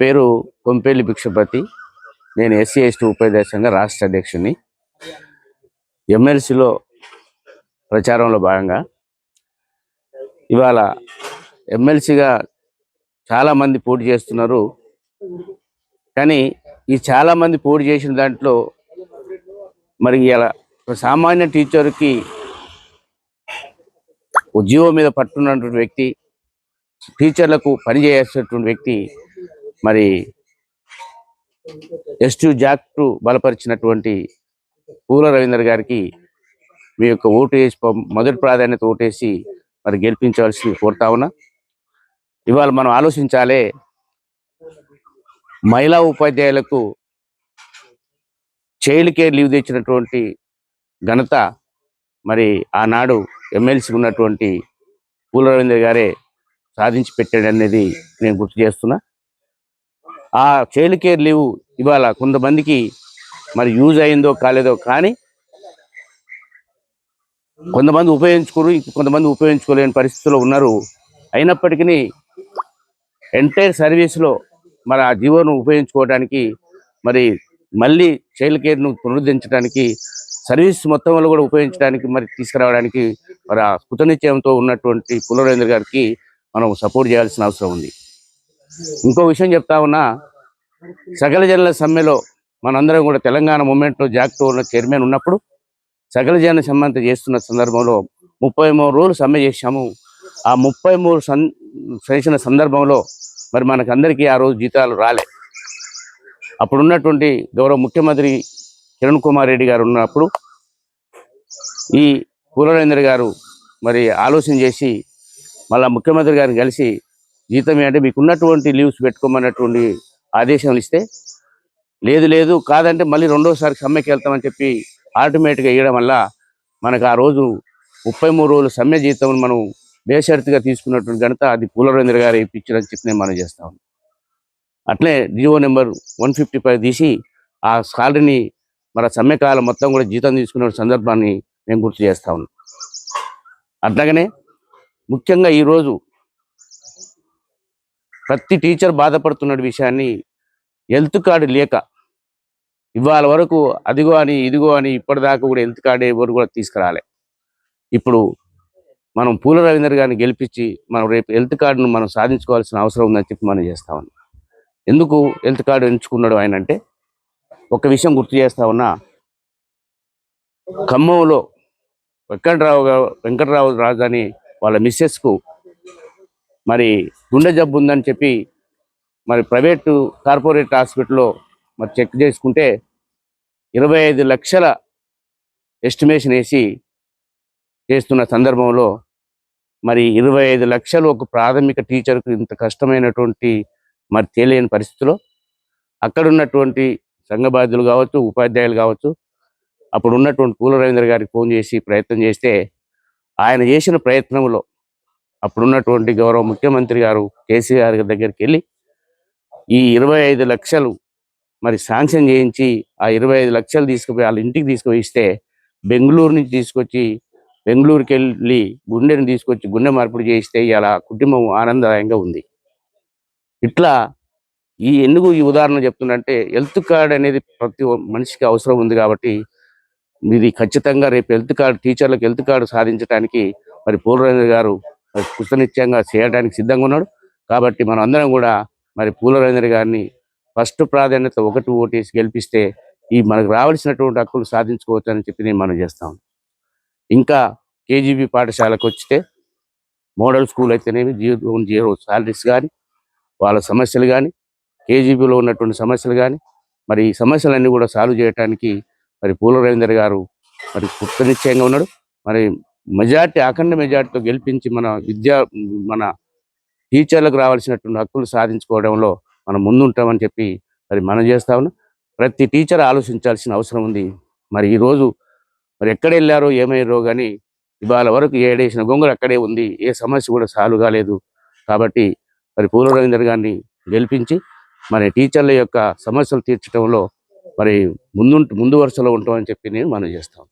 పేరు కొంపేలి భిక్షపతి. నేను SC ST ఉపాధ్యాయ సంఘ రాష్ట్ర అధ్యక్షుని. ఎమ్మెల్సీలో ప్రచారంలో భాగంగా ఇవాళ ఎమ్మెల్సీగా చాలామంది పోటీ చేస్తున్నారు. కానీ ఈ చాలామంది పోటీ చేసిన దాంట్లో మరి ఇలా సామాన్య టీచర్కి ఉద్యోగం మీద పట్టున్నటువంటి వ్యక్తి, టీచర్లకు పని చేయాల్సినటువంటి వ్యక్తి మరి ఎస్టీ జాక్టు బలపరిచినటువంటి పూల రవీందర్ గారికి మీ యొక్క ఓటు వేసి మొదటి ప్రాధాన్యత ఓటేసి మరి గెలిపించవలసి కోరుతా ఉన్నా. ఇవాళ మనం ఆలోచించాలి, మహిళా ఉపాధ్యాయులకు చైల్డ్ కేర్ లీవ్ తెచ్చినటువంటి ఘనత మరి ఆనాడు ఎమ్మెల్సీ ఉన్నటువంటి పూల రవీందర్ గారే సాధించి పెట్టాడు అనేది నేను గుర్తు చేస్తున్నా. ఆ చైల్డ్ కేర్ లీవ్ ఇవాళ కొంతమందికి మరి యూజ్ అయిందో కాలేదో, కానీ కొంతమంది ఉపయోగించుకోరు, కొంతమంది ఉపయోగించుకోలేని పరిస్థితుల్లో ఉన్నారు. అయినప్పటికీ ఎంటైర్ సర్వీస్లో మరి ఆ జీవోను ఉపయోగించుకోవడానికి మరి మళ్ళీ చైల్డ్ కేర్ను పునరుద్ధరించడానికి సర్వీస్ మొత్తంలో కూడా ఉపయోగించడానికి మరి తీసుకురావడానికి మరి ఆ కృతనిశ్చయంతో ఉన్నటువంటి పూల రవీందర్ గారికి మనం సపోర్ట్ చేయాల్సిన అవసరం ఉంది. ఇంకో విషయం చెప్తా ఉన్నా, సకల జనుల సమ్మెలో మనందరం కూడా తెలంగాణ మూమెంట్లో జాక్టో ఉన్న చైర్మన్ ఉన్నప్పుడు సకల జన సమ్మె చేస్తున్న సందర్భంలో 33 రోజులు సమ్మె చేశాము. ఆ 33 చేసిన సందర్భంలో మరి మనకందరికీ ఆ రోజు జీతాలు రాలే. అప్పుడున్నటువంటి గౌరవ ముఖ్యమంత్రి కిరణ్ కుమార్ రెడ్డి గారు ఉన్నప్పుడు ఈ పూల రవీందర్ గారు మరి ఆలోచన చేసి మళ్ళీ ముఖ్యమంత్రి గారిని కలిసి జీతం అంటే మీకు ఉన్నటువంటి లీవ్స్ పెట్టుకోమన్నటువంటి ఆదేశాలు ఇస్తే, లేదు కాదంటే మళ్ళీ రెండోసారి సమ్మెకి వెళ్తామని చెప్పి ఆటోమేటిక్గా వేయడం వల్ల మనకు ఆ రోజు 33 రోజులు సమ్మె జీతం మనం బేషరతుగా తీసుకున్నటువంటి ఘనత అది పూల రవీందర్ గారు ఇప్పించారని చెప్పి నేను మనం చేస్తాను. అట్లే జీవో నెంబర్ 155 తీసి ఆ సాలరీని మన సమ్మె కాలం మొత్తం కూడా జీతం తీసుకున్న సందర్భాన్ని మేము గుర్తు చేస్తా ఉన్నాం. అట్లాగనే ముఖ్యంగా ఈరోజు ప్రతి టీచర్ బాధపడుతున్న విషయాన్ని హెల్త్ కార్డు లేక ఇవాళ వరకు అదిగో అని ఇదిగో అని ఇప్పటిదాకా కూడా హెల్త్ కార్డు ఎవరు కూడా తీసుకురాలే. ఇప్పుడు మనం పూల రవీందర్ గారిని గెలిపించి మనం రేపు హెల్త్ కార్డును మనం సాధించుకోవాల్సిన అవసరం ఉందని చెప్పి మనం చేస్తా ఉన్నాం. ఎందుకు హెల్త్ కార్డు ఎంచుకున్నాడు ఆయన అంటే, ఒక విషయం గుర్తు చేస్తా ఉన్నా, ఖమ్మంలో వెంకటరావు రాజు అని వాళ్ళ మిస్సెస్కు మరి గుండె జబ్బు ఉందని చెప్పి మరి ప్రైవేటు కార్పొరేట్ హాస్పిటల్లో మరి చెక్ చేసుకుంటే 25 లక్షల ఎస్టిమేషన్ వేసి చేస్తున్న సందర్భంలో మరి 25 లక్షలు ఒక ప్రాథమిక టీచర్కు ఇంత కష్టమైనటువంటి మరి తెలియని పరిస్థితిలో అక్కడ ఉన్నటువంటి సంఘ బాధ్యులు కావచ్చు, ఉపాధ్యాయులు కావచ్చు, అప్పుడు ఉన్నటువంటి పూల రవీందర్ గారికి ఫోన్ చేసి ప్రయత్నం చేస్తే, ఆయన చేసిన ప్రయత్నంలో అప్పుడున్నటువంటి గౌరవ ముఖ్యమంత్రి గారు కేసీఆర్ దగ్గరికి వెళ్ళి ఈ 25 లక్షలు మరి శాంక్షన్ చేయించి ఆ 25 లక్షలు తీసుకుపోయి వాళ్ళ ఇంటికి తీసుకుపోయి ఇస్తే, బెంగళూరు నుంచి తీసుకొచ్చి బెంగళూరుకి వెళ్ళి గుండెని తీసుకొచ్చి గుండె మార్పిడి చేయిస్తే ఇలా కుటుంబం ఆనందదాయంగా ఉంది. ఇట్లా ఎందుకు ఈ ఉదాహరణ చెప్తున్నంటే, హెల్త్ కార్డ్ అనేది ప్రతి మనిషికి అవసరం ఉంది కాబట్టి ఇది ఖచ్చితంగా రేపు హెల్త్ కార్డు టీచర్లకు హెల్త్ కార్డు సాధించడానికి మరి పూల రవీందర్ గారు కృతనిశ్చయంగా చేయడానికి సిద్ధంగా ఉన్నాడు. కాబట్టి మనం అందరం కూడా మరి పూల రవీందర్ గారిని ఫస్ట్ ప్రాధాన్యత ఓటేసి గెలిపిస్తే ఈ మనకు రావాల్సినటువంటి హక్కులు సాధించుకోవచ్చు అని చెప్పి నేను మనం చేస్తాం. ఇంకా కేజీబీ పాఠశాలకు వస్తే మోడల్ స్కూల్ అయితేనేమి, 0 శాలరీస్ కానీ, వాళ్ళ సమస్యలు కానీ, కేజీబీలో ఉన్నటువంటి సమస్యలు కానీ, మరి ఈ సమస్యలన్నీ కూడా సాల్వ్ చేయడానికి మరి పూల రవీందర్ గారు మరి కృతనిశ్చయంగా ఉన్నాడు. మరి మెజార్టీ, అఖండ మెజార్టీతో గెలిపించి మన టీచర్లకు రావాల్సినటువంటి హక్కులు సాధించుకోవడంలో మనం ముందుంటామని చెప్పి మరి మనం చేస్తా ఉన్నాం. ప్రతి టీచర్ ఆలోచించాల్సిన అవసరం ఉంది. మరి ఈరోజు మరి ఎక్కడ వెళ్ళారో ఏమయ్యారో కానీ ఇవాళ వరకు ఏడేసిన గొంగలు అక్కడే ఉంది, ఏ సమస్య కూడా సాల్వ్ కాలేదు. కాబట్టి మరి పూల రవీందర్ గారిని గెలిపించి మరి టీచర్ల యొక్క సమస్యలు తీర్చడంలో మరి ముందు వరుసలో ఉంటామని చెప్పి నేను మనం చేస్తాం.